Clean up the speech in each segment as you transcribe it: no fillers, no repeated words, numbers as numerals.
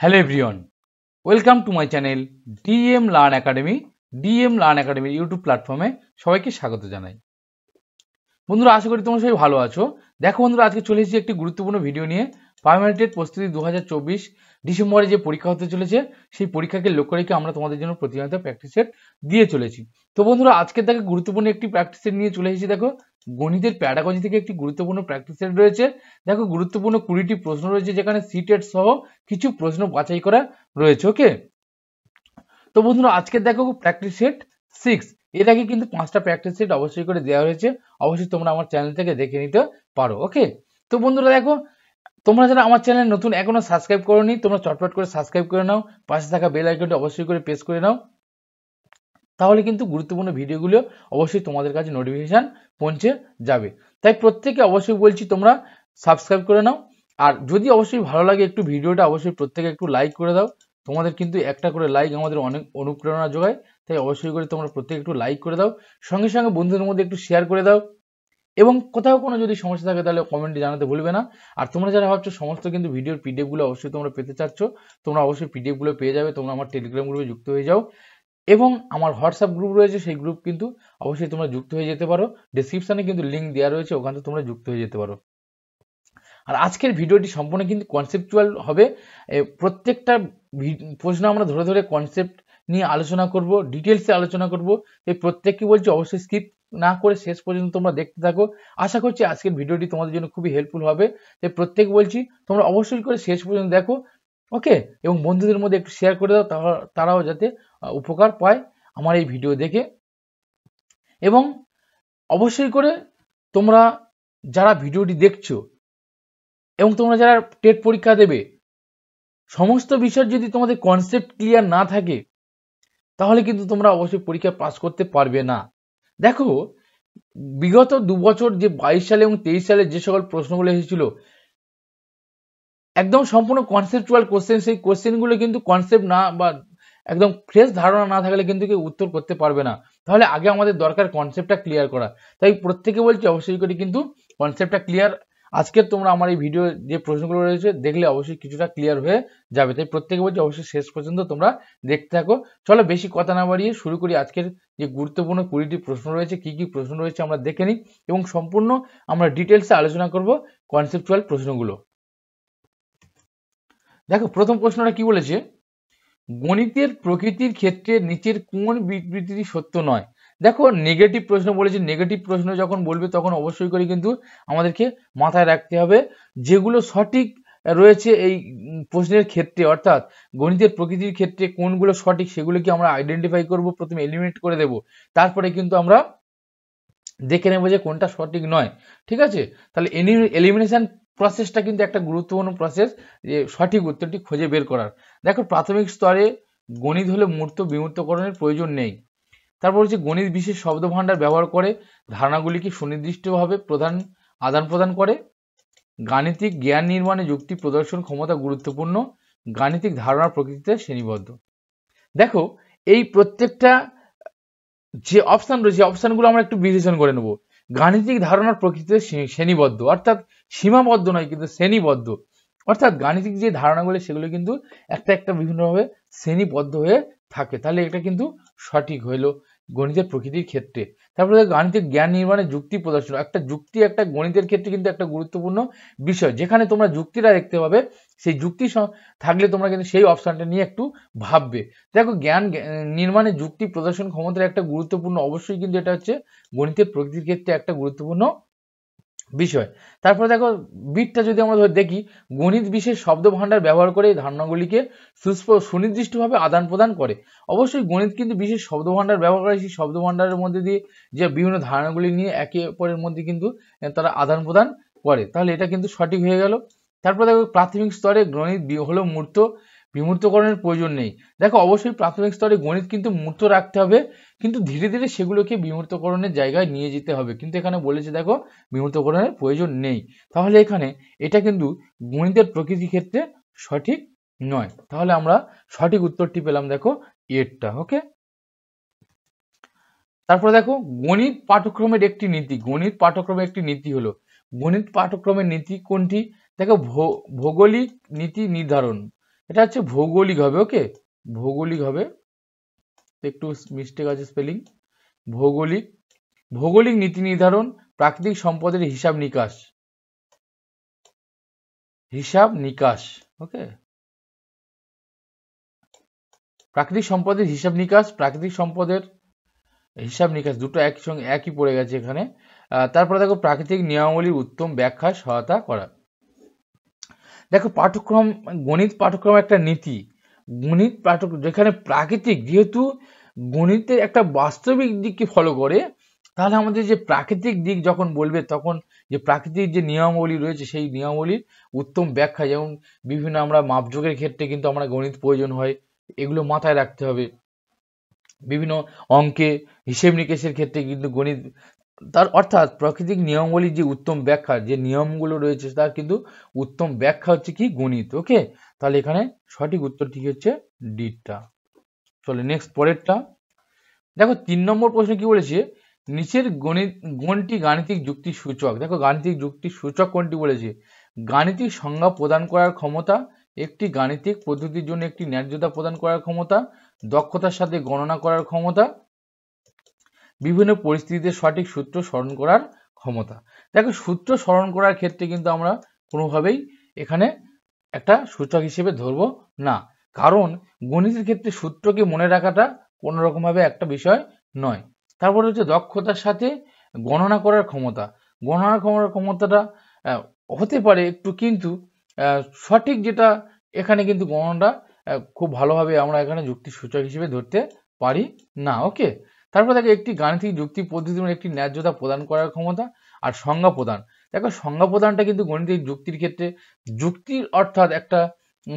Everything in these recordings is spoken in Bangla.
Hello everyone, welcome to my channel DM learn academy. DM learn একাডেমির ইউটিউব প্ল্যাটফর্মে সবাইকে স্বাগত জানাই। বন্ধুরা, আশা করি তোমরা সবাই ভালো আছো। দেখো বন্ধুরা, আজকে চলে এসেছি একটি গুরুত্বপূর্ণ ভিডিও নিয়ে। পার্মানেন্টেড প্রস্তুতি 2024 ডিসেম্বরে যে পরীক্ষা হতে চলেছে, সেই পরীক্ষাকে লক্ষ্য রেখে আমরা তোমাদের জন্য প্রতিনিয়ত প্র্যাকটিস সেট দিয়ে চলেছি। তো বন্ধুরা, আজকে দেখো গুরুত্বপূর্ণ একটি প্র্যাকটিস সেট নিয়ে চলে এসেছি। দেখো, গণিতের প্যাডাগজি থেকে একটি গুরুত্বপূর্ণ প্র্যাকটিস সেট রয়েছে। দেখো, গুরুত্বপূর্ণ 20টি প্রশ্ন রয়েছে, যেখানে সিটেট সহ কিছু প্রশ্ন বাছাই করা রয়েছে। ওকে, তো বন্ধুরা, আজকে দেখো প্র্যাকটিস সেট 6। এর আগে কিন্তু 5টা প্র্যাকটিস সেট অবশ্যই করে দেওয়া হয়েছে, অবশ্যই তোমরা আমার চ্যানেল থেকে দেখে নিতে পারো। ওকে, তো বন্ধুরা দেখো, তোমরা যারা আমার চ্যানেল নতুন এখনো সাবস্ক্রাইব করোনি, তোমরা চটপট করে সাবস্ক্রাইব করে নাও, পাশে থাকা বেল আইকনটি অবশ্যই করে প্রেস করে নাও, তাহলে কিন্তু গুরুত্বপূর্ণ ভিডিওগুলো অবশ্যই তোমাদের কাছে নোটিফিকেশন পৌঁছে যাবে। তাই প্রত্যেকে অবশ্যই বলছি তোমরা সাবস্ক্রাইব করে নাও। আর যদি অবশ্যই ভালো লাগে একটু ভিডিওটা অবশ্যই প্রত্যেকে একটু লাইক করে দাও। তোমাদের কিন্তু একটা করে লাইক আমাদের অনেক অনুপ্রেরণা যোগায়, তাই অবশ্যই করে তোমরা প্রত্যেকে একটু লাইক করে দাও। সঙ্গে সঙ্গে বন্ধুদের মধ্যে একটু শেয়ার করে দাও, এবং কোথাও কোনো যদি সমস্যা থাকে তাহলে কমেন্টে জানাতে ভুলবে না। আর তোমরা যারা ভাবছো সমস্ত কিন্তু ভিডিওর পিডিএফগুলো অবশ্যই তোমরা পেতে চাচ্ছ, তোমরা অবশ্যই পিডিএফগুলো পেয়ে যাবে। তোমরা আমার টেলিগ্রাম গ্রুপে যুক্ত হয়ে যাও, এবং আমার হোয়াটসঅ্যাপ গ্রুপ রয়েছে, সেই গ্রুপ কিন্তু অবশ্যই তোমরা যুক্ত হয়ে যেতে পারো। ডিসক্রিপশনে কিন্তু লিঙ্ক দেওয়া রয়েছে, ওখানে তোমরা যুক্ত হয়ে যেতে পারো। আর আজকের ভিডিওটি সম্পূর্ণ কিন্তু কনসেপচুয়াল হবে। প্রত্যেকটা প্রশ্ন আমরা ধরে ধরে কনসেপ্ট নিয়ে আলোচনা করব, ডিটেলসে আলোচনা করব। এই প্রত্যেককে বলছি অবশ্যই স্কিপ না করে শেষ পর্যন্ত তোমরা দেখতে থাকো। আশা করছি আজকের ভিডিওটি তোমাদের জন্য খুবই হেল্পফুল হবে। তাই প্রত্যেক বলছি তোমরা অবশ্যই করে শেষ পর্যন্ত দেখো। ওকে, এবং বন্ধুদের মধ্যে একটু শেয়ার করে দাও, তারাও যাতে উপকার পায় আমার এই ভিডিও দেখে। এবং অবশ্যই করে তোমরা যারা ভিডিওটি দেখছো এবং তোমরা যারা টেট পরীক্ষা দেবে, সমস্ত বিষয় যদি তোমাদের কনসেপ্ট ক্লিয়ার না থাকে, তাহলে কিন্তু তোমরা অবশ্যই পরীক্ষা পাস করতে পারবে না। দেখো, বিগত 2 বছর যে 22 সালে এবং 23 সালে যে সকল প্রশ্নগুলো এসেছিল, একদম সম্পূর্ণ কনসেপচুয়াল কোশ্চেন। সেই কোশ্চেনগুলো কিন্তু কনসেপ্ট না বা একদম ফ্রেশ ধারণা না থাকলে কিন্তু কেউ উত্তর করতে পারবে না। তাহলে আগে আমাদের দরকার কনসেপ্টটা ক্লিয়ার করা। তাই প্রত্যেকে বলছি অবশ্যই করে কিন্তু কনসেপ্টটা ক্লিয়ার। আজকে তোমরা আমার এই ভিডিও যে প্রশ্নগুলো রয়েছে দেখলে অবশ্যই কিছুটা ক্লিয়ার হয়ে যাবে। তাই প্রত্যেকে বলছি অবশ্যই শেষ পর্যন্ত তোমরা দেখতে থাকো। চলো বেশি কথা না বাড়িয়ে শুরু করি। আজকের যে গুরুত্বপূর্ণ 20টি প্রশ্ন রয়েছে, কি কি প্রশ্ন রয়েছে আমরা দেখে নিই, এবং সম্পূর্ণ আমরা ডিটেলসে আলোচনা করব কনসেপচুয়াল প্রশ্নগুলো। দেখো, প্রথম প্রশ্নটা কি বলেছে, গণিতের প্রকৃতির ক্ষেত্রে নিচের কোন বিবৃতিটি সত্য নয়। দেখো, নেগেটিভ প্রশ্ন বলেছে। নেগেটিভ প্রশ্ন যখন বলবে তখন অবশ্যই করে কিন্তু আমাদেরকে মাথায় রাখতে হবে যেগুলো সঠিক রয়েছে এই প্রশ্নের ক্ষেত্রে, অর্থাৎ গণিতের প্রকৃতির ক্ষেত্রে কোনগুলো সঠিক সেগুলোকে আমরা আইডেন্টিফাই করব, প্রথমে এলিমিনেট করে দেব, তারপরে কিন্তু আমরা দেখে নেব যে কোনটা সঠিক নয়। ঠিক আছে, তাহলে এলিমিনেশন প্রসেসটা কিন্তু একটা গুরুত্বপূর্ণ প্রসেস, যে সঠিক উত্তরটি খুঁজে বের করার। দেখো, প্রাথমিক স্তরে গণিত হলে মূর্ত বিমূর্তকরণের প্রয়োজন নেই। তারপর হচ্ছে গণিত বিশেষ শব্দ ভাণ্ডার ব্যবহার করে ধারণাগুলিকে সুনির্দিষ্টভাবে আদান প্রদান করে। গাণিতিক জ্ঞান নির্মাণে যুক্তি প্রদর্শন ক্ষমতা গুরুত্বপূর্ণ। গাণিতিক ধারণার প্রকৃতিতে শ্রেণীবদ্ধ। দেখো, এই প্রত্যেকটা যে অপশন রয়েছে, অপশনগুলো আমরা একটু বিশ্লেষণ করে নেব। গাণিতিক ধারণার প্রকৃতিতে শ্রেণীবদ্ধ, অর্থাৎ সীমাবদ্ধ নয় কিন্তু শ্রেণীবদ্ধ। অর্থাৎ গাণিতিক যে ধারণাগুলো সেগুলো কিন্তু একটা একটা বিভিন্নভাবে শ্রেণীবদ্ধ হয়ে থাকে। তাহলে এটা কিন্তু সঠিক হইলো গণিতের প্রকৃতির ক্ষেত্রে। তারপরে গাণিতিক জ্ঞান নির্মাণে যুক্তি প্রদর্শন। একটা যুক্তি একটা গণিতের ক্ষেত্রে কিন্তু একটা গুরুত্বপূর্ণ বিষয়, যেখানে তোমরা যুক্তিটা দেখতে পাবে। সেই যুক্তি থাকলে তোমরা কিন্তু সেই অপশনটা নিয়ে একটু ভাববে। দেখো, জ্ঞান নির্মাণে যুক্তি প্রদর্শন ক্ষমতার একটা গুরুত্বপূর্ণ, অবশ্যই কিন্তু এটা হচ্ছে গণিতের প্রকৃতির ক্ষেত্রে একটা গুরুত্বপূর্ণ বিষয়। তারপরে দেখো, বিটটা যদি আমরা দেখি, গণিত বিশেষ শব্দ ভাণ্ডার ব্যবহার করে এই ধারণাগুলিকে সুনির্দিষ্টভাবে আদান প্রদান করে। অবশ্যই গণিত কিন্তু বিশেষ শব্দ ভাণ্ডার ব্যবহার করে, সেই শব্দ ভাণ্ডারের মধ্যে দিয়ে যে বিভিন্ন ধারণাগুলি নিয়ে একে অপরের মধ্যে কিন্তু তারা আদান প্রদান করে। তাহলে এটা কিন্তু সঠিক হয়ে গেল। তারপর দেখো, প্রাথমিক স্তরে গণিত হলো মূর্ত, বিমূর্তকরণের প্রয়োজন নেই। দেখো, অবশ্যই প্রাথমিক স্তরে গণিত কিন্তু মূর্ত রাখতে হবে, কিন্তু ধীরে ধীরে সেগুলোকে বিমূর্তকরণের জায়গায় নিয়ে যেতে হবে। কিন্তু এখানে বলেছে দেখো, বিমূর্তকরণের প্রয়োজন নেই। তাহলে এখানে এটা কিন্তু গণিতের প্রকৃতির ক্ষেত্রে সঠিক নয়। তাহলে আমরা সঠিক উত্তরটি পেলাম, দেখো এরটা। ওকে, তারপরে দেখো, গণিত পাঠ্যক্রমের একটি নীতি। গণিত পাঠ্যক্রমের একটি নীতি হলো, গণিত পাঠ্যক্রমের নীতি কোনটি? দেখো, ভৌগোলিক নীতি নির্ধারণ। এটা হচ্ছে ভৌগোলিক হবে। ওকে, ভৌগোলিক হবে, একটু মিস্টেক আছে স্পেলিং। ভৌগোলিক, ভৌগোলিক নীতি নির্ধারণ, প্রাকৃতিক সম্পদের হিসাব নিকাশ, হিসাব নিকাশ। ওকে, প্রাকৃতিক সম্পদের হিসাব নিকাশ, প্রাকৃতিক সম্পদের হিসাব নিকাশ দুটো একসঙ্গে একই পড়ে গেছে এখানে। তারপরে দেখো প্রাকৃতিক নিয়মাবলীর উত্তম ব্যাখ্যায় সহায়তা করা। দেখো পাঠ্যক্রম, গণিত পাঠ্যক্রম একটা নীতি, গণিত পাঠ্যক্রম যেখানে প্রাকৃতিক, যেহেতু গণিতের একটা বাস্তবিক দিককে ফলো করে, তাহলে আমাদের যে প্রাকৃতিক দিক যখন বলবে তখন যে প্রাকৃতিক যে নিয়মাবলী রয়েছে সেই নিয়মাবলীর উত্তম ব্যাখ্যা, যেমন বিভিন্ন আমরা মাপযোগের ক্ষেত্রে কিন্তু আমরা গণিত প্রয়োজন হয়, এগুলো মাথায় রাখতে হবে। বিভিন্ন অঙ্কে হিসেব নিকেশের ক্ষেত্রে কিন্তু গণিত, তার অর্থাৎ প্রাকৃতিক নিয়মাবলীর যে উত্তম ব্যাখ্যা, যে নিয়মগুলো রয়েছে তার কিন্তু উত্তম ব্যাখ্যা হচ্ছে কি গণিত। ওকে, তাহলে এখানে সঠিক উত্তরটি হচ্ছে ডিটা। চলো নেক্সট পরেরটা দেখো, 3 নম্বর প্রশ্ন কি বলেছে, নিচের কোনটি গাণিতিক যুক্তির সূচক। দেখো গাণিতিক যুক্তির সূচক কোনটি বলেছে, গাণিতিক সংজ্ঞা প্রদান করার ক্ষমতা, একটি গাণিতিক পদ্ধতির জন্য একটি ন্যায্যতা প্রদান করার ক্ষমতা, দক্ষতার সাথে গণনা করার ক্ষমতা, বিভিন্ন পরিস্থিতিতে সঠিক সূত্র স্মরণ করার ক্ষমতা। দেখো সূত্র স্মরণ করার ক্ষেত্রে কিন্তু আমরা কোনোভাবেই এখানে একটা সূচক হিসেবে ধরবো না, কারণ গণিতের ক্ষেত্রে সূত্রকে মনে রাখাটা কোনো রকমভাবে একটা বিষয় নয়। তারপরে হচ্ছে দক্ষতার সাথে গণনা করার ক্ষমতা, গণনা করার ক্ষমতাটা হতে পারে একটু, কিন্তু সঠিক যেটা এখানে কিন্তু গণনাটা খুব ভালোভাবে আমরা এখানে যুক্তির সূচক হিসেবে ধরতে পারি না। ওকে, তারপর দেখো একটি গাণিতিক যুক্তি পদ্ধতির একটি ন্যায্যতা প্রদান করার ক্ষমতা আর সংজ্ঞা প্রদান। দেখো সংজ্ঞা প্রদানটা কিন্তু গণিতিক যুক্তির ক্ষেত্রে, যুক্তির অর্থাৎ একটা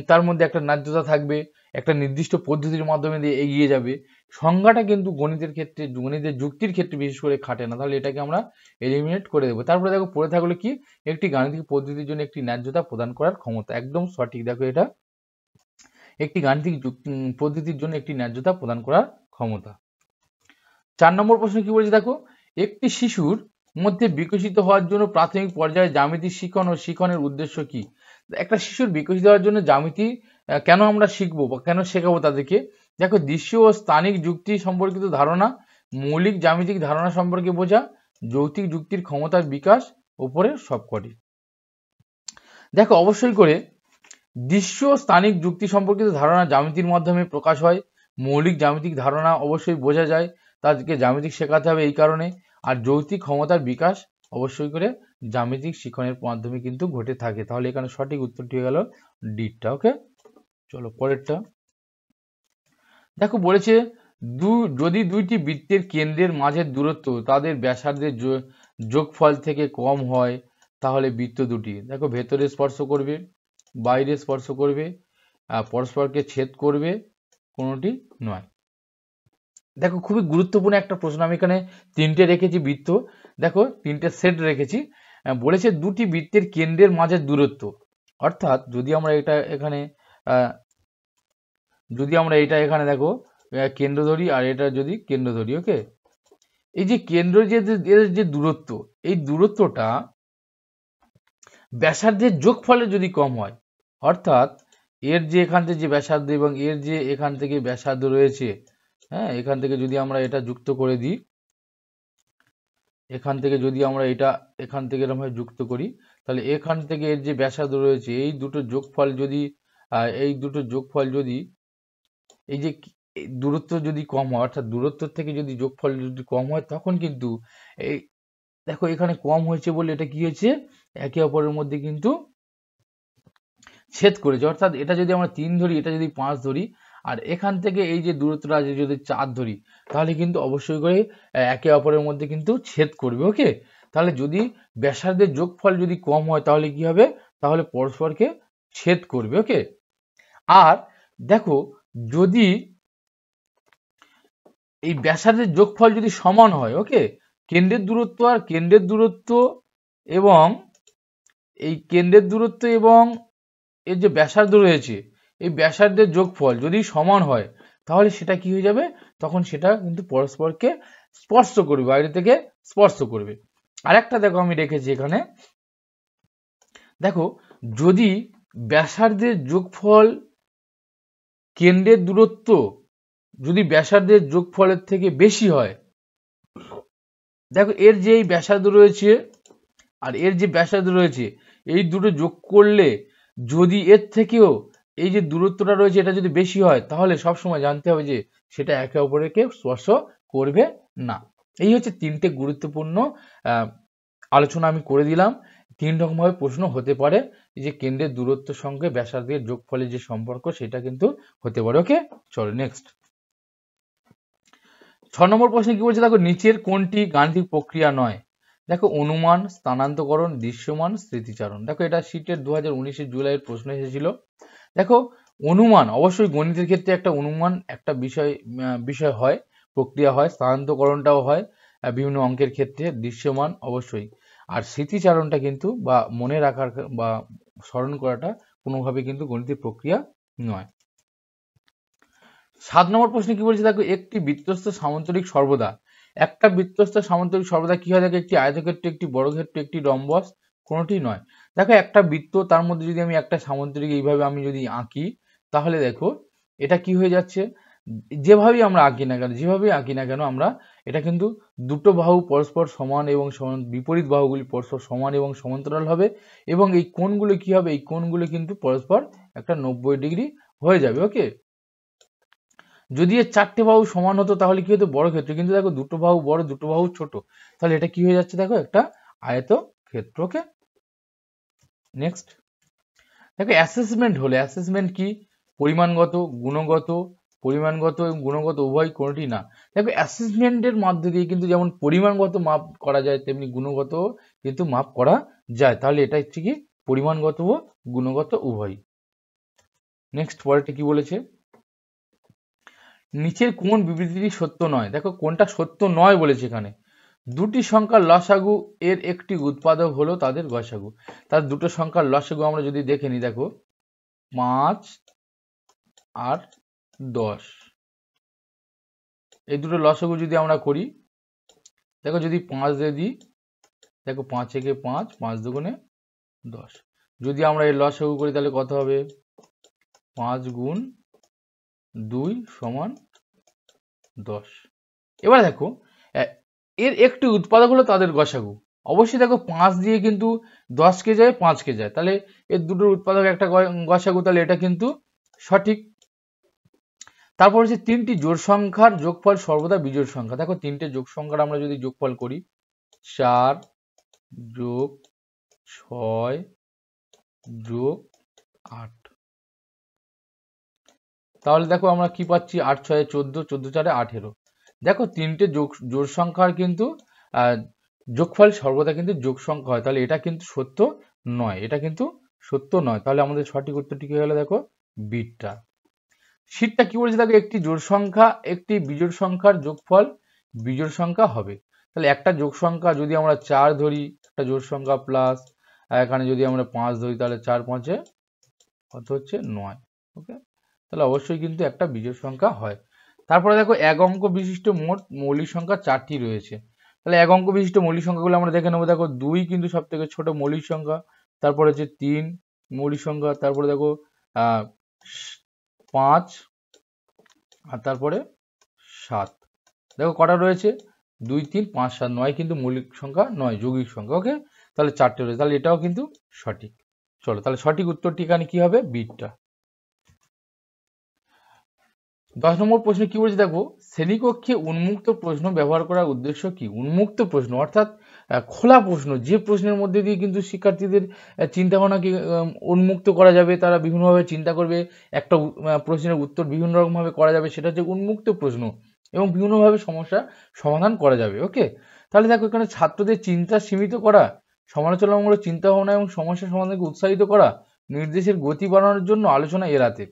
তার মধ্যে একটা ন্যায্যতা থাকবে, একটা নির্দিষ্ট পদ্ধতির মাধ্যমে দিয়ে এগিয়ে যাবে। সংজ্ঞাটা কিন্তু গণিতের ক্ষেত্রে, গণিতের যুক্তির ক্ষেত্রে বিশেষ করে খাটে না, তাহলে এটাকে আমরা এলিমিনেট করে দেবো। তারপরে দেখো পড়ে থাকলো কি, একটি গাণিতিক পদ্ধতির জন্য একটি ন্যায্যতা প্রদান করার ক্ষমতা, একদম সঠিক। দেখো এটা একটি গাণিতিক পদ্ধতির জন্য একটি ন্যায্যতা প্রদান করার ক্ষমতা। 4 নম্বর প্রশ্ন কি বলছে, দেখো একটি শিশুর মধ্যে বিকশিত হওয়ার জন্য প্রাথমিক পর্যায়ে জ্যামিতি শিখন ও শিখনের উদ্দেশ্য কি। একটা শিশুর বিকশিত হওয়ার জন্য জ্যামিতি কেন আমরা শিখবো বা কেন শেখাবো তাদেরকে, দেখো দৃশ্য ও স্থানিক যুক্তি সম্পর্কিত ধারণা, মৌলিক জ্যামিতিক ধারণা সম্পর্কে বোঝা, যৌক্তিক যুক্তির ক্ষমতার বিকাশ, উপরে সবকটি। দেখো অবশ্যই করে দৃশ্য স্থানিক যুক্তি সম্পর্কিত ধারণা জ্যামিতির মাধ্যমে প্রকাশ হয়, মৌলিক জ্যামিতিক ধারণা অবশ্যই বোঝা যায়, তাদেরকে জ্যামিতিক শেখাতে হবে এই কারণে। আর যৌক্তিক ক্ষমতার বিকাশ অবশ্যই করে জ্যামিতিক শিক্ষণের মাধ্যমে কিন্তু ঘটে থাকে, তাহলে এখানে সঠিক উত্তরটি হয়ে গেল ডিটা। ওকে, চলো পরেরটা দেখো বলেছে যদি দুইটি বৃত্তের কেন্দ্রের মাঝের দূরত্ব তাদের ব্যাসার্ধের যোগফল থেকে কম হয় তাহলে বৃত্ত দুটি, দেখো ভেতরে স্পর্শ করবে, বাইরে স্পর্শ করবে, পরস্পরকে ছেদ করবে, কোনোটি নয়। দেখো খুবই গুরুত্বপূর্ণ একটা প্রশ্ন, আমি এখানে 3টে রেখেছি বৃত্ত, দেখো 3টে সেট রেখেছি। বলেছে দুটি বৃত্তের কেন্দ্রের মাঝের দূরত্ব, অর্থাৎ যদি আমরা এটা এখানে দেখো কেন্দ্র ধরি আর এটা যদি কেন্দ্র ধরি, ওকে, এই যে কেন্দ্র যে দূরত্ব, এই দূরত্বটা ব্যাসার্ধের যোগফলের যদি কম হয়, অর্থাৎ এর যে এখান থেকে যে ব্যাসার্ধ এবং এর যে এখান থেকে ব্যাসার্ধ রয়েছে, হ্যাঁ, এখান থেকে যদি আমরা এটা যুক্ত করে দিই, এখান থেকে যদি আমরা এটা এখান থেকে এরকম যুক্ত করি, তাহলে এখান থেকে এর যে ব্যাসার্ধ রয়েছে এই দুটো যোগফল যদি এই যে দূরত্ব যদি কম হয়, অর্থাৎ দূরত্ব থেকে যদি যোগফল যদি কম হয়, তখন কিন্তু এই দেখো এখানে কম হয়েছে বলে এটা কি হয়েছে, একে অপরের মধ্যে কিন্তু ছেদ করেছে। অর্থাৎ এটা যদি আমরা 3 ধরি, এটা যদি 5 ধরি, আর এখান থেকে এই যে দূরত্বটা যদি 4 ধরি, তাহলে কিন্তু অবশ্যই করে একে অপরের মধ্যে কিন্তু ছেদ করবে। ওকে, তাহলে যদি ব্যাসার্ধের যোগফল যদি কম হয় তাহলে কি হবে, তাহলে পরস্পরকে ছেদ করবে। ওকে, আর দেখো যদি এই ব্যাসার্ধের যোগফল যদি সমান হয়, ওকে, কেন্দ্রের দূরত্ব আর কেন্দ্রের দূরত্ব এবং এই কেন্দ্রের দূরত্ব এবং এর যে ব্যাসার্ধ রয়েছে, এই ব্যাসার্ধের যোগফল যদি সমান হয়, তাহলে সেটা কি হয়ে যাবে, তখন সেটা কিন্তু পরস্পরকে স্পর্শ করবে, বাইরে থেকে স্পর্শ করবে। আরেকটা দেখো আমি রেখেছি এখানে, দেখো যদি ব্যাসার্ধের যোগফল কেন্দ্রের দূরত্ব যদি ব্যাসার্ধের যোগফলের থেকে বেশি হয়, দেখো এর যে এই ব্যাসার্ধ রয়েছে আর এর যে ব্যাসার্ধ রয়েছে, এই দুটো যোগ করলে যদি এর থেকেও এই যে দূরত্বটা রয়েছে এটা যদি বেশি হয়, তাহলে সবসময় জানতে হবে যে সেটা একে অপরকে স্পর্শ করবে না। এই হচ্ছে তিনটে গুরুত্বপূর্ণ আলোচনা আমি করে দিলাম। তিন রকম ভাবে প্রশ্ন হতে পারে, যে কেন্দ্রের দূরত্বের সঙ্গে ব্যাসার্ধের যোগফলের যে সম্পর্ক সেটা কিন্তু হতে পারে। ওকে, চলো নেক্সট। 6 নম্বর প্রশ্নে কি বলছে দেখো, নিচের কোনটি গাণিতিক প্রক্রিয়া নয়? দেখো অনুমান, স্থানান্তকরণ, দৃশ্যমান, স্মৃতিচারণ। দেখো এটা শীটের 2019 জুলাইয়ের প্রশ্ন এসেছিল। দেখো অনুমান অবশ্যই গণিতের ক্ষেত্রে একটা অনুমান একটা বিষয় হয়, প্রক্রিয়া হয়, স্থানান্তকরণটাও হয় বিভিন্ন অঙ্কের ক্ষেত্রে, দৃশ্যমান অবশ্যই। আর স্মৃতিচারণটা কিন্তু বা মনে রাখার বা স্মরণ করাটা কোনোভাবে কিন্তু গণিতের প্রক্রিয়া নয়। 7 নম্বর প্রশ্নে কি বলছে দেখো, একটি বৃত্তস্থ সামান্তরিক সর্বদা, একটা বৃত্তস্থ সামান্তরিক সর্বদা কি হয় দেখো, একটি আয়তক্ষেত্র, একটি বর্গক্ষেত্র, একটি রম্বস, কোনোটি নয়। দেখো একটা বৃত্ত, তার মধ্যে যদি আমি একটা সামান্তরিক এইভাবে আমি যদি আঁকি, তাহলে দেখো এটা কি হয়ে যাচ্ছে, যেভাবেই আমরা আঁকি না কেন, যেভাবেই আঁকি না কেন আমরা, এটা কিন্তু দুটো বাহু পরস্পর সমান এবং বিপরীত বাহুগুলি পরস্পর সমান এবং সমান্তরাল হবে, এবং এই কোণগুলো কি হবে, এই কোণগুলো কিন্তু পরস্পর একটা 90 ডিগ্রি হয়ে যাবে। ওকে, যদি এর চারটে বাহু সমান হতো তাহলে কি হতো, বড় ক্ষেত্র, কিন্তু দেখো দুটো বাহু বড় দুটো বাহু ছোট, তাহলে এটা কি হয়ে যাচ্ছে দেখো, একটা আয়ত ক্ষেত্র। ওকে, নেক্সট। দেখো অ্যাসেসমেন্ট হলে, অ্যাসেসমেন্ট কি, পরিমাণগত, গুণগত, পরিমাণগত এবং গুণগত উভয়, কোনটি না। দেখো অ্যাসেসমেন্টের মধ্যে দিয়ে কিন্তু যেমন পরিমাণগত মাপ করা যায়, তেমনি গুণগত কিন্তু মাপ করা যায়, তাহলে এটা হচ্ছে কি পরিমাণগত ও গুণগত উভয়। নেক্সট, পরেরটা কি বলেছে, নিচের কোন বিবৃতিটি সত্য নয়? দেখো কোনটা সত্য নয় বলেছে এখানে, দুটি সংখ্যার লসাগু এর একটি উৎপাদক হলো তাদের গসাগু। তার দুটো সংখ্যার লসাগু আমরা যদি দেখে নিই, দেখো 5 আর 10, এই দুটো লসাগু যদি আমরা করি, দেখো যদি 5 দিয়ে দিই, দেখো 5 একে 5, 5 দুগুণে 10, যদি আমরা এই লসাগু করি তাহলে কত হবে, 5 গুণ 2 সমান 10। এবার দেখো এর একটি উৎপাদক হলো তাদের গসাগু, অবশ্যই দেখো 5 দিয়ে কিন্তু 10 কে যায়, 5 কে যায়, তাহলে এর দুটোর উৎপাদক একটা গসাগু, তাহলে এটা কিন্তু সঠিক। তারপর হচ্ছে তিনটি জোড় সংখ্যার যোগফল সর্বদা বিজোড় সংখ্যা। দেখো তিনটে যোগ সংখ্যার আমরা যদি যোগফল করি, 4 যোগ 6 যোগ 8, তাহলে দেখো আমরা কি পাচ্ছি, 8 6 14, 14 4 18। দেখো তিনটে জোড় সংখ্যার কিন্তু যোগফল সর্বদা কিন্তু যোগ সংখ্যা হয়, তাহলে এটা কিন্তু সত্য নয়, এটা কিন্তু সত্য নয়। তাহলে আমাদের সঠিক উত্তরটি কি হলো দেখো, বিটটা। শীটটা কি বলছে দেখো, একটি জোড় সংখ্যা একটি বিজোড় সংখ্যার যোগফল বিজোড় সংখ্যা হবে। তাহলে একটা যোগ সংখ্যা যদি আমরা 4 ধরি, একটা জোড় সংখ্যা, প্লাস এখানে যদি আমরা 5 ধরি, তাহলে 4 5 কত হচ্ছে 9। ওকে, তাহলে অবশ্যই কিন্তু একটা বিজোড় সংখ্যা হয়। তারপরে দেখো এক অঙ্ক বিশিষ্ট মোট মৌলিক সংখ্যা 4টি রয়েছে। তাহলে এক অঙ্ক বিশিষ্ট মৌলিক সংখ্যাগুলো আমরা দেখে নেবো। দেখো 2 কিন্তু সব থেকে ছোট মৌলিক সংখ্যা, তারপরে হচ্ছে 3 মৌলিক সংখ্যা, তারপরে দেখো 5, আর তারপরে 7। দেখো কটা রয়েছে, 2 3 5 7 9 কিন্তু মৌলিক সংখ্যা নয়, যৌগিক সংখ্যা। ওকে, তাহলে 4টে রয়েছে, তাহলে এটাও কিন্তু সঠিক। চলো তাহলে সঠিক উত্তরটি এখানে কি হবে, বিটটা। 10 নম্বর প্রশ্নে কি বলছে দেখো, শ্রেণীকক্ষে উন্মুক্ত প্রশ্ন ব্যবহার করার উদ্দেশ্য কি? উন্মুক্ত প্রশ্ন অর্থাৎ খোলা প্রশ্ন, যে প্রশ্নের মধ্যে দিয়ে কিন্তু শিক্ষার্থীদের চিন্তা ভাবনাকে উন্মুক্ত করা যাবে, তারা বিভিন্নভাবে চিন্তা করবে, একটা প্রশ্নের উত্তর বিভিন্ন রকমভাবে করা যাবে, সেটা হচ্ছে উন্মুক্ত প্রশ্ন, এবং বিভিন্নভাবে সমস্যা সমাধান করা যাবে। ওকে, তাহলে দেখো এখানে ছাত্রদের চিন্তা সীমিত করা, সমালোচনামূলক চিন্তা ভাবনা এবং সমস্যা সমাধানকে উৎসাহিত করা, নির্দেশের গতি বাড়ানোর জন্য, আলোচনা এড়াতে।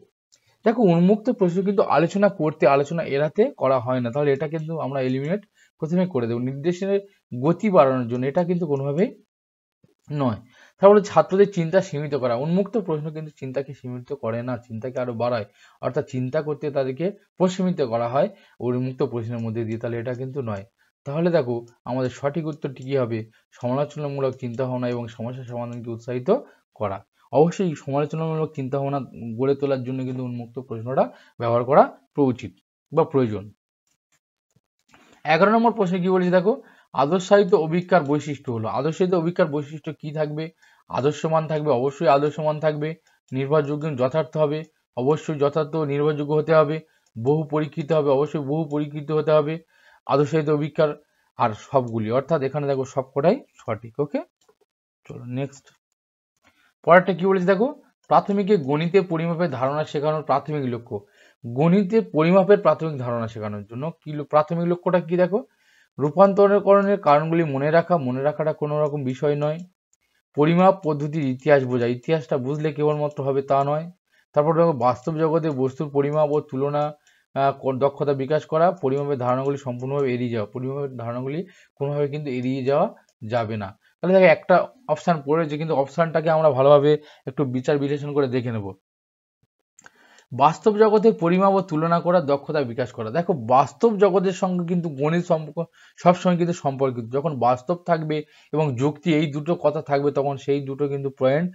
দেখো উন্মুক্ত প্রশ্ন কিন্তু আলোচনা করতে, আলোচনা এড়াতে করা হয় না, তাহলে এটা কিন্তু আমরা এলিমিনেট প্রথমে করে দেবো। নির্দেশের গতি বাড়ানোর জন্য, এটা কিন্তু কোনোভাবেই নয়। তারপরে ছাত্রদের চিন্তা সীমিত করা, উন্মুক্ত প্রশ্ন কিন্তু চিন্তাকে সীমিত করে না, চিন্তাকে আরো বাড়ায়, অর্থাৎ চিন্তা করতে তাদেরকে প্রশমিত করা হয় উন্মুক্ত প্রশ্নের মধ্যে দিয়ে, তাহলে এটা কিন্তু নয়। তাহলে দেখো আমাদের সঠিক উত্তরটি কি হবে, সমালোচনামূলক চিন্তা ভাবনা এবং সমস্যা সমাধানকে উৎসাহিত করা। অবশ্যই সমালোচনামূলক চিন্তাভাবনা গড়ে তোলার জন্য কিন্তু উন্মুক্ত প্রশ্নটা ব্যবহার করা উচিত বা প্রয়োজন। 11 নম্বর প্রশ্নে কি বলেছে দেখো, আদর্শায়িত অভিজ্ঞার বৈশিষ্ট্য হলো। আদর্শায়িত অভিজ্ঞার বৈশিষ্ট্য কি থাকবে? আদর্শমান থাকবে, অবশ্যই আদর্শমান থাকবে। নির্ভরযোগ্য, যথার্থ হবে, অবশ্যই যথার্থ নির্ভরযোগ্য হতে হবে। বহু পরীক্ষিত হবে, অবশ্যই বহু পরীক্ষিত হতে হবে। আদর্শায়িত অভিজ্ঞার আর সবগুলি, অর্থাৎ এখানে দেখো সবকটাই সঠিক। ওকে, চলো নেক্সট। পরেরটা কি বলেছে দেখো, প্রাথমিকে গণিতে পরিমাপের ধারণা শেখানোর প্রাথমিক লক্ষ্য। গণিতে পরিমাপের প্রাথমিক ধারণা শেখানোর জন্য কি প্রাথমিক লক্ষ্যটা কি দেখো, রূপান্তরকরণের কারণগুলি মনে রাখা। মনে রাখাটা কোনো রকম বিষয় নয়। পরিমাপ পদ্ধতির ইতিহাস বোঝা, ইতিহাসটা বুঝলে কেবলমাত্র হবে তা নয়। তারপর দেখো, বাস্তব জগতে বস্তুর পরিমাপ ও তুলনা দক্ষতা বিকাশ করা। পরিমাপের ধারণাগুলি সম্পূর্ণভাবে এড়িয়ে যাওয়া, পরিমাপের ধারণাগুলি কোনোভাবে কিন্তু এড়িয়ে যাওয়া যাবে না। তাহলে দেখো একটা অপশান পড়েছে, কিন্তু অপশানটাকে আমরা ভালোভাবে একটু বিচার বিশ্লেষণ করে দেখে নেব। বাস্তব জগতের পরিমাপ ও তুলনা করা, দক্ষতা বিকাশ করা। দেখো বাস্তব জগতের সঙ্গে কিন্তু গণিত সম্পর্ক সবসময় কিন্তু সম্পর্কিত। যখন বাস্তব থাকবে এবং যুক্তি, এই দুটো কথা থাকবে, তখন সেই দুটো কিন্তু পয়েন্ট,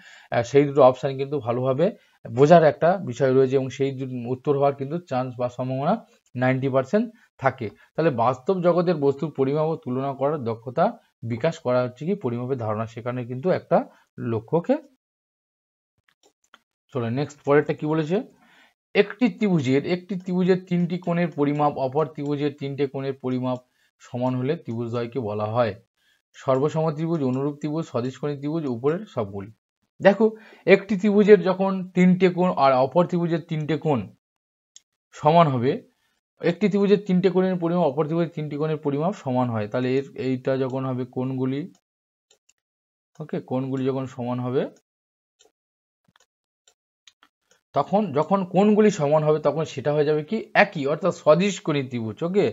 সেই দুটো অপশান কিন্তু ভালোভাবে বোঝার একটা বিষয় রয়েছে এবং সেই উত্তর হওয়ার কিন্তু চান্স বা সম্ভাবনা 90% থাকে। তাহলে বাস্তব জগতের বস্তুর পরিমাপ ও তুলনা করার দক্ষতা বিকাশ করা হচ্ছে কি পরিমাপের ধারণা শেখানোর কিন্তু একটা লক্ষ্যকে। চলো নেক্সট, পরেরটা কি বলেছে, একটি ত্রিভুজের তিনটি কোণের পরিমাপ অপর ত্রিভুজের তিনটে কোণের পরিমাপ সমান হলে ত্রিভুজদ্বয়কে বলা হয় সর্বসম ত্রিভুজ, অনুরূপ ত্রিভুজ, সদিশকোণী ত্রিভুজ, উপরের সবগুলি। দেখো একটি ত্রিভুজের যখন তিনটে কোণ আর অপর ত্রিভুজের তিনটে কোণ সমান হবে, একটি ত্রিভুজের তিনটে কোণের পরিমাপ অপর ত্রিভুজের তিনটি কোণের পরিমাপ সমান হয়, তাহলে এইটা যখন হবে কোণগুলি, ওকে, কোণগুলি যখন সমান হবে, তখন যখন কোণগুলি সমান হবে তখন সেটা হয়ে যাবে কি একই, অর্থাৎ সদিশকোণী ত্রিভুজ। ওকে,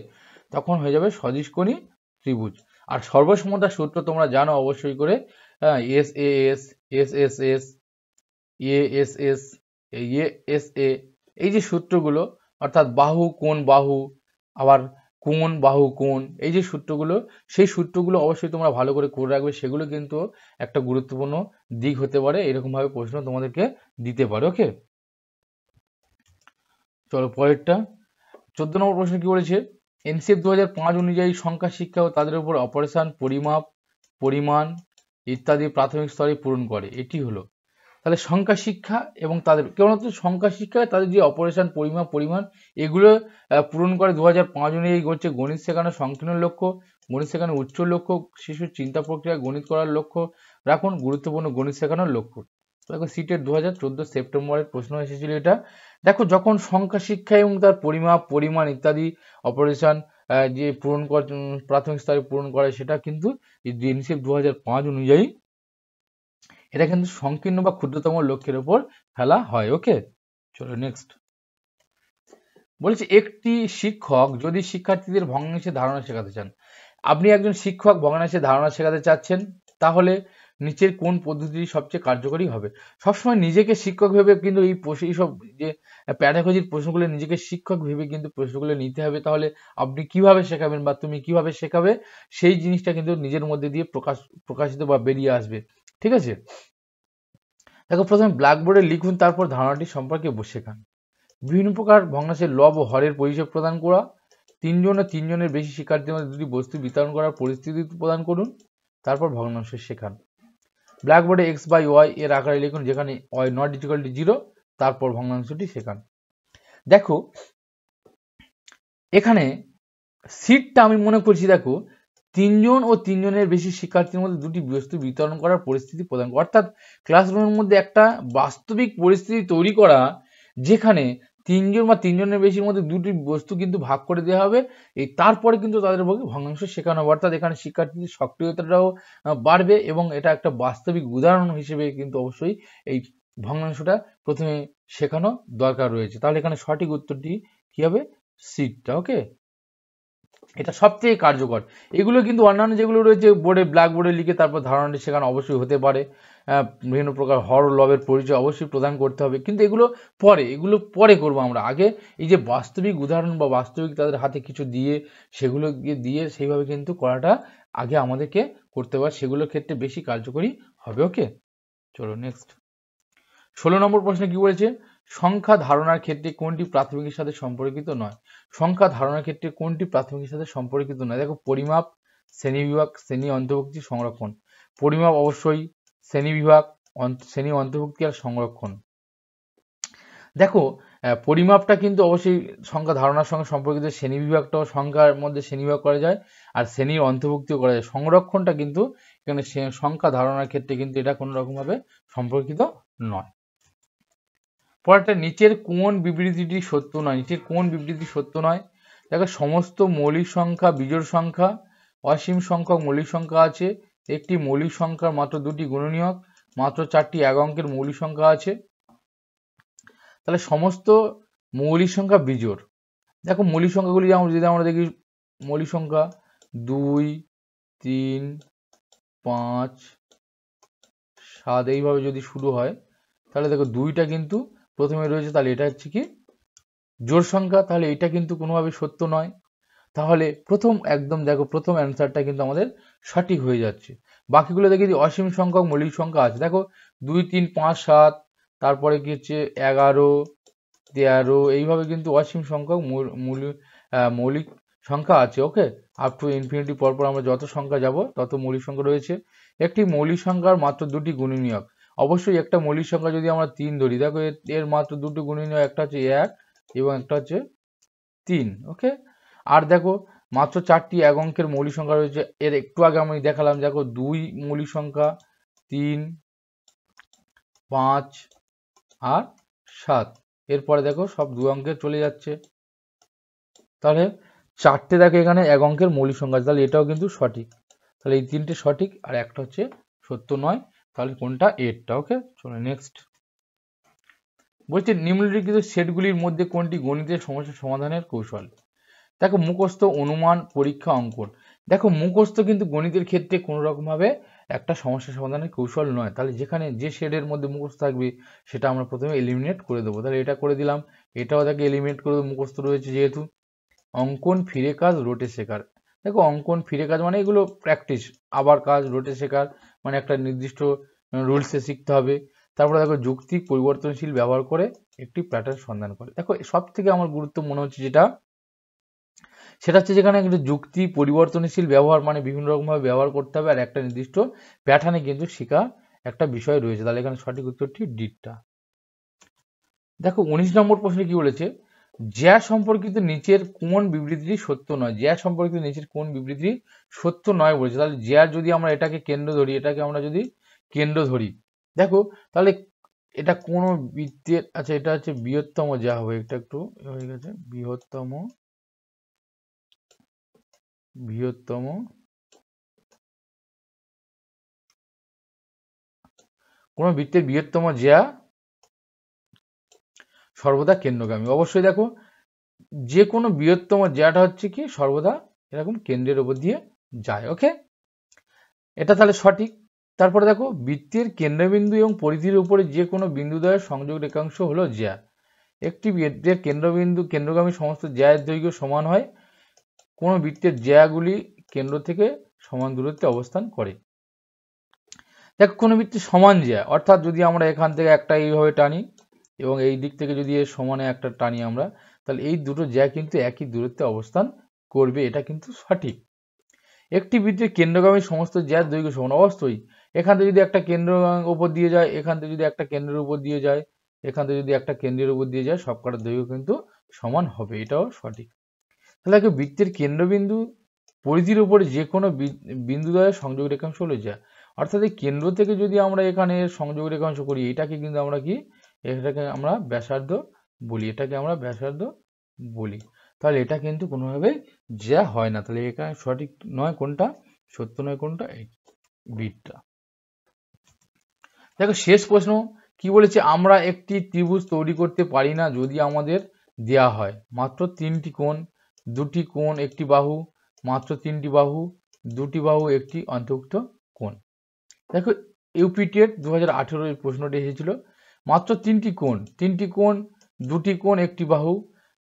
তখন হয়ে যাবে সদিশকোণী ত্রিভুজ। আর সর্বসমতার সূত্র তোমরা জানো অবশ্যই করে, S A S, S S S, A S S, A S A, এই যে সূত্রগুলো, অর্থাৎ বাহু কোণ বাহু, আবার কোণ বাহু কোণ, এই যে সূত্রগুলো, সেই সূত্রগুলো অবশ্যই তোমরা ভালো করে করে রাখবে। সেগুলো কিন্তু একটা গুরুত্বপূর্ণ দিক হতে পারে, এরকম ভাবে প্রশ্ন তোমাদেরকে দিতে পারে। ওকে, চলো পরেরটা। 14 নম্বর প্রশ্ন কি বলেছে, এনসিএফ 2005 অনুযায়ী সংখ্যা শিক্ষা ও তাদের উপর অপারেশন, পরিমাপ, পরিমাণ ইত্যাদি প্রাথমিক স্তরে পূরণ করে। এটি হলো, তাহলে সংখ্যা শিক্ষা এবং তাদের কেবলমাত্র সংখ্যা শিক্ষা, তাদের যে অপারেশন, পরিমাপ, পরিমাণ, এগুলো পূরণ করে 2005 অনুযায়ী হচ্ছে গণিত শেখানোর সংকীর্ণ লক্ষ্য, গণিত শেখানোর উচ্চ লক্ষ্য, শিশুর চিন্তা প্রক্রিয়া গণিত করার লক্ষ্য রাখুন, গুরুত্বপূর্ণ গণিত শেখানোর লক্ষ্য। দেখো সিটের 2014 সেপ্টেম্বরের প্রশ্ন এসেছিল এটা। দেখো যখন সংখ্যা শিক্ষা এবং তার পরিমাপ, পরিমাণ ইত্যাদি অপারেশন যে পূরণ করে প্রাথমিক স্তরে পূরণ করে, সেটা কিন্তু এনসিএফ 2005 অনুযায়ী এটা কিন্তু সংকীর্ণ বা ক্ষুদ্রতম লক্ষ্যের উপর ফেলা হয়। ওকে, চলো নেক্সট। বলেছে একটি শিক্ষক যদি শিক্ষার্থীদের ভগ্নাংশের ধারণা শেখাতে চান, আপনি একজন শিক্ষক ভগ্নাংশের ধারণা শেখাতে চাচ্ছেন, তাহলে নিচের কোন পদ্ধতি সবচেয়ে কার্যকরী হবে? সবসময় নিজেকে শিক্ষক ভেবে কিন্তু এইসব যে প্যাডাগজির প্রশ্নগুলো, নিজেকে শিক্ষক ভেবে কিন্তু প্রশ্নগুলো নিতে হবে। তাহলে আপনি কিভাবে শেখাবেন বা তুমি কিভাবে শেখাবে, সেই জিনিসটা কিন্তু নিজের মধ্যে দিয়ে প্রকাশিত বা বেরিয়ে আসবে। ঠিক আছে, দেখো প্রথমে ব্ল্যাকবোর্ডে লিখুন, তারপর ধারণাটি সম্পর্কে শেখান। বিভিন্ন প্রকার ভগ্নাংশের লব ও হরের পরিচয় প্রদান করা। 3 জন ও 3 জনের বেশি শিক্ষার্থীর মধ্যে দুটি বস্তু বিতরণ করার পরিস্থিতি প্রদান করুন, তারপর ভগ্নাংশ শেখান। ব্ল্যাকবোর্ডে এক্স বাই ওয়াই এর আকারে লিখুন, যেখানে ওয়াই নট ইকুয়াল টু 0, তারপর ভগ্নাংশটি শেখান। দেখো এখানে সিটটা আমি মনে করছি, দেখো 3 জন ও 3 জনের বেশি শিক্ষার্থীর মধ্যে দুটি বস্তু বিতরণ করার পরিস্থিতি প্রদান করা, অর্থাৎ ক্লাসরুমের মধ্যে একটা বাস্তবিক পরিস্থিতি তৈরি করা, যেখানে 3 জন বা 3 জনের বেশির মধ্যে দুটি বস্তু কিন্তু ভাগ করে দেওয়া হবে, এই তারপরে কিন্তু তাদের ভগ্নাংশ শেখানো হবে। অর্থাৎ এখানে শিক্ষার্থীদের সক্রিয়তাটাও বাড়বে এবং এটা একটা বাস্তবিক উদাহরণ হিসেবে কিন্তু অবশ্যই এই ভগ্নাংশটা প্রথমে শেখানো দরকার রয়েছে। তাহলে এখানে সঠিক উত্তরটি কি হবে? সিটটা। ওকে, এটা সবথেকে কার্যকর। এগুলো কিন্তু অন্যান্য যেগুলো রয়েছে বোর্ডে, ব্ল্যাকবোর্ডে লিখে তারপর ধারণাটি শেখানো অবশ্যই হতে পারে। বিভিন্ন প্রকার হর লবের পরিচয় অবশ্যই প্রদান করতে হবে, কিন্তু এগুলো পরে করবো আমরা। আগে এই যে বাস্তবিক উদাহরণ বা বাস্তবিক তাদের হাতে কিছু দিয়ে সেগুলো দিয়ে সেইভাবে কিন্তু করাটা আগে আমাদেরকে করতে হবে, সেগুলোর ক্ষেত্রে বেশি কার্যকরী হবে। ওকে, চলো নেক্সট। 16 নম্বর প্রশ্নে কি বলেছে, সংখ্যা ধারণার ক্ষেত্রে কোনটি প্রাথমিকের সাথে সম্পর্কিত নয়। সংখ্যা ধারণার ক্ষেত্রে কোনটি প্রাথমিকের সাথে সম্পর্কিত নয়। দেখো পরিমাপ, শ্রেণীবিভাগ, শ্রেণী অন্তর্ভুক্তি, সংরক্ষণ। পরিমাপ অবশ্যই, শ্রেণীবিভাগ, শ্রেণী অন্তর্ভুক্তি আর সংরক্ষণ। দেখো পরিমাপটা কিন্তু অবশ্যই সংখ্যা ধারণার সঙ্গে সম্পর্কিত, শ্রেণী বিভাগটাও সংখ্যার মধ্যে শ্রেণীবিভাগ করা যায় আর শ্রেণীর অন্তর্ভুক্তিও করা যায়। সংরক্ষণটা কিন্তু এখানে সংখ্যা ধারণার ক্ষেত্রে কিন্তু এটা কোনো রকমভাবে সম্পর্কিত নয়। পরেরটা, নিচের কোন বিবৃতিটি সত্য নয়। নিচের কোন বিবৃতি সত্য নয়। দেখো সমস্ত মৌলিক সংখ্যা বিজোড় সংখ্যা, অসীম সংখ্যক মৌলিক সংখ্যা আছে, একটি মৌলিক সংখ্যার মাত্র 2টি গুণনীয়ক, মাত্র 4টি এক অঙ্কের মৌলিক সংখ্যা আছে। তাহলে সমস্ত মৌলিক সংখ্যা বিজোড়। দেখো মৌলিক সংখ্যাগুলি যদি আমরা দেখি, মৌলিক সংখ্যা 2, 3, 5, 7 এইভাবে যদি শুরু হয়, তাহলে দেখো 2টা কিন্তু প্রথমে রয়েছে, তাহলে এটা হচ্ছে কি জোড় সংখ্যা, তাহলে এটা কিন্তু কোনোভাবে সত্য নয়। তাহলে প্রথম একদম দেখো প্রথম অ্যান্সারটা কিন্তু আমাদের সঠিক হয়ে যাচ্ছে। বাকিগুলো দেখি অসীম সংখ্যক মৌলিক সংখ্যা আছে। দেখো 2, 3, 5, 7, তারপরে কি হচ্ছে 11, 13, এইভাবে কিন্তু অসীম সংখ্যক মৌলিক সংখ্যা আছে। ওকে, আপ টু ইনফিনিটি পরপর আমরা যত সংখ্যা যাব তত মৌলিক সংখ্যা রয়েছে। একটি মৌলিক সংখ্যার মাত্র 2টি গুণনীয়ক। অবশ্যই একটা মৌলিক সংখ্যা যদি আমরা 3 ধরি, দেখো এর মাত্র 2টি গুণনীয়ক, একটা হচ্ছে 1 এবং একটা হচ্ছে 3। ওকে, আর দেখো মাত্র 4টি এক অঙ্কের মৌলিক সংখ্যা রয়েছে। এর একটু আগে আমি দেখালাম, দেখো 2 মৌলিক সংখ্যা, 3, 5 আর 7। এরপরে দেখো সব 2 অঙ্কের চলে যাচ্ছে। তাহলে 4টে দেখো এখানে এক অঙ্কের মৌলিক সংখ্যা আছে, তাহলে এটাও কিন্তু সঠিক। তাহলে এই 3টে সঠিক আর একটা হচ্ছে সত্য নয়। তাহলে কোনটা? 8টা। ওকে, চলো নেক্সট। বলছে নিম্নলিখিত সেটগুলির মধ্যে কোনটি গণিতের সমস্যা সমাধানের কৌশল। দেখো মুখস্থ, অনুমান, পরীক্ষা, অঙ্কন। দেখো মুখস্থ কিন্তু গণিতের ক্ষেত্রে কোনো রকমভাবে একটা সমস্যা সমাধানের কৌশল নয়। তাহলে যেখানে যে শেডের মধ্যে মুখস্থ থাকবে সেটা আমরা প্রথমে এলিমিনেট করে দেবো। তাহলে এটা করে দিলাম, এটাও তাকে এলিমিনেট করে দেবো, মুখস্থ রয়েছে যেহেতু। অঙ্কন, ফিরে কাজ, রোটে শেখার। দেখো অঙ্কন, ফিরে কাজ মানে এগুলো প্র্যাকটিস, আবার কাজ, রোটে শেখার মানে একটা নির্দিষ্ট রুলসে শিখতে হবে। তারপরে দেখো যুক্তি, পরিবর্তনশীল ব্যবহার করে একটি প্যাটার্ন সন্ধান করে। দেখো সব থেকে আমার গুরুত্ব মনে হচ্ছে সেটা হচ্ছে যেখানে একটা যুক্তি, পরিবর্তনশীল ব্যবহার মানে বিভিন্ন রকমভাবে ব্যবহার করতে হবে আর একটা নির্দিষ্ট প্যাটার্নে কিন্তু শেখা একটা বিষয় রয়েছে। তাহলে এখানে সঠিক উত্তরটি ডিটা। দেখো 19 নম্বর প্রশ্নে কি বলেছে, জ্যা সম্পর্কিত নিচের কোন বিবৃতিটি সত্য নয়। জ্যা সম্পর্কিত নিচের কোন বিবৃতি সত্য নয় বলেছে। তাহলে জ্যা যদি আমরা এটাকে কেন্দ্র ধরি, এটাকে আমরা যদি কেন্দ্র ধরি, দেখো তাহলে এটা কোন বৃত্তের, আচ্ছা এটা হচ্ছে বৃহত্তম জ্যা হবে, এটা একটু হয়ে গেছে, বৃহত্তম কোন বৃত্তের বৃহত্তম জ্যা সর্বদা কেন্দ্রগামী। অবশ্যই দেখো যে কোনো বৃহত্তম জ্যাটা হচ্ছে কি সর্বদা এরকম কেন্দ্রের উপর দিয়ে যায়। ওকে, এটা তাহলে সঠিক। তারপরে দেখো বৃত্তের কেন্দ্রবিন্দু এবং পরিধির উপরে যে কোনো বিন্দুদ্বয়ের সংযোগ রেখাংশ হলো জ্যা। একটি বৃত্তের কেন্দ্রবিন্দু কেন্দ্রগামী সমস্ত জ্যায়ের দৈর্ঘ্য সমান হয়। কোন বৃত্তের জ্যাগুলি কেন্দ্র থেকে সমান দূরত্বে অবস্থান করে। দেখো কোনো বৃত্তের সমান জ্যা, অর্থাৎ যদি আমরা এখান থেকে একটা এইভাবে টানি এবং এই দিক থেকে যদি এর সমানে একটা টানি আমরা, তাহলে এই দুটো জ্যা কিন্তু একই দূরত্বে অবস্থান করবে, এটা কিন্তু সঠিক। একটি বৃত্তের কেন্দ্রগামী সমস্ত জ্যার দৈর্ঘ্য সমান। অবশ্যই এখান থেকে যদি একটা কেন্দ্র উপর দিয়ে যায়, এখান থেকে যদি একটা কেন্দ্রের উপর দিয়ে যায়, এখান থেকে যদি একটা কেন্দ্রের উপর দিয়ে যায়, সব কটার দৈর্ঘ্য কিন্তু সমান হবে, এটাও সঠিক। তাহলে বৃত্তের কেন্দ্রবিন্দু পরিধির উপরে যে কোনো বিন্দুদ্বয়ের সংযোগ রেখাংশ হলো জ্যা। অর্থাৎ এই কেন্দ্র থেকে যদি আমরা এখানে সংযোগ রেখাংশ করি, এটাকে কিন্তু আমরা কি, এটাকে আমরা ব্যাসার্ধ বলি, এটাকে আমরা ব্যাসার্ধ বলি। তাহলে এটা কিন্তু কোনোভাবেই জ্যা হয় না। তাহলে এখানে সঠিক নয় কোনটা, সত্য নয় কোনটা, এই বিটা। দেখো শেষ প্রশ্ন কি বলেছে, আমরা একটি ত্রিভুজ তৈরি করতে পারি না যদি আমাদের দেয়া হয় মাত্র 3টি কোণ, 2টি কোণ, একটি বাহু, মাত্র 3টি বাহু, 2টি বাহু, একটি অন্তর্ভুক্ত কোণ। দেখো ইউপিটেট 2018 এই প্রশ্নটি এসেছিল, মাত্র 3টি কোণ, 3টি কোণ, 2টি কোণ, একটি বাহু,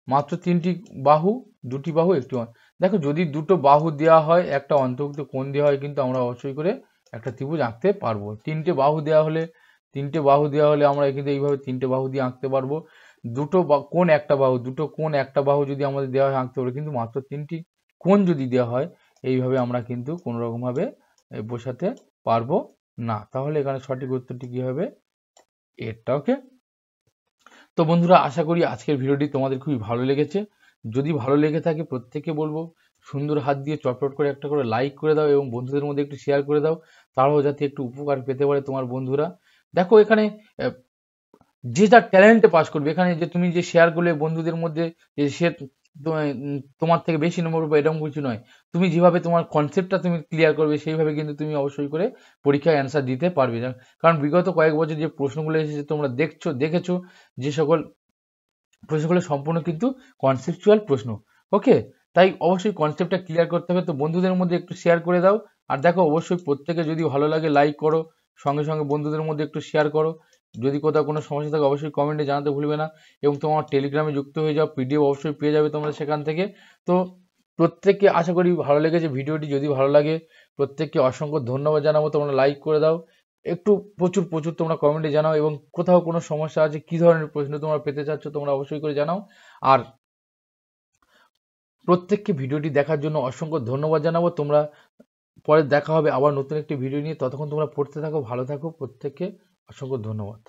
মাত্র 3টি বাহু, 2টি বাহু, একটি। দেখো যদি দুটো বাহু দেওয়া হয়, একটা অন্তর্ভুক্ত কোণ দেওয়া হয়, কিন্তু আমরা অবশ্যই করে একটা ত্রিভুজ আঁকতে পারবো। 3টে বাহু দেওয়া হলে তিনটে বাহু দেওয়া হলে আমরা কিন্তু এইভাবে তিনটে বাহু দিয়ে আঁকতে পারবো। কোণ একটা বাহু, দুটো কোণ একটা বাহু যদি আমাদের দেওয়া হয় আঁকতে পারবো, কিন্তু মাত্র 3টি কোণ যদি দেওয়া হয় এইভাবে আমরা কিন্তু কোনো রকমভাবে বসাতে পারবো না। তাহলে এখানে সঠিক উত্তরটি কি হবে? এটা। ওকে, তো বন্ধুরা আশা করি আজকের ভিডিওটি তোমাদের খুবই ভালো লেগেছে। যদি ভালো লেগে থাকে প্রত্যেককে বলবো সুন্দর হাত দিয়ে চটপট করে একটা করে লাইক করে দাও এবং বন্ধুদের মধ্যে একটু শেয়ার করে দাও, তারাও যাতে একটু উপকার পেতে পারে তোমার বন্ধুরা। দেখো এখানে যে যার ট্যালেন্টে পাস করবে, এখানে যে তুমি যে শেয়ার করলে বন্ধুদের মধ্যে যে সে তোমার থেকে বেশি নম্বর পাবে এরকম কিছু নয়। তুমি যেভাবে তোমার কনসেপ্টটা তুমি ক্লিয়ার করবে সেইভাবে কিন্তু তুমি অবশ্যই করে পরীক্ষায় অ্যান্সার দিতে পারবে। কারণ বিগত কয়েক বছর যে প্রশ্নগুলো এসেছে তোমরা দেখেছো যে সকল প্রশ্নগুলো সম্পূর্ণ কিন্তু কনসেপচুয়াল প্রশ্ন। ওকে, তাই অবশ্যই কনসেপ্টটা ক্লিয়ার করতে হবে। তো বন্ধুদের মধ্যে একটু শেয়ার করে দাও। আর দেখো অবশ্যই প্রত্যেকে যদি ভালো লাগে লাইক করো, সঙ্গে সঙ্গে বন্ধুদের মধ্যে একটু শেয়ার করো। যদি কোথাও কোনো সমস্যা থাকে অবশ্যই কমেন্টে জানাতে ভুলবে না এবং তোমার টেলিগ্রামে যুক্ত হয়ে যাও, পিডিএফ অবশ্যই পেয়ে যাবে তোমরা সেখান থেকে। তো প্রত্যেককে আশা করি ভালো লেগেছে ভিডিওটি। যদি ভালো লাগে প্রত্যেককে অসংখ্য ধন্যবাদ জানাবো। তোমরা লাইক করে দাও, একটু প্রচুর প্রচুর তোমরা কমেন্টে জানাও এবং কোথাও কোনো সমস্যা আছে, কি ধরনের প্রশ্ন তোমরা পেতে চাচ্ছ তোমরা অবশ্যই করে জানাও। আর প্রত্যেককে ভিডিওটি দেখার জন্য অসংখ্য ধন্যবাদ জানাবো। তোমরা পরে দেখা হবে আবার নতুন একটি ভিডিও নিয়ে। ততক্ষণ তোমরা পড়তে থাকো, ভালো থাকো, প্রত্যেককে অসংখ্য ধন্যবাদ।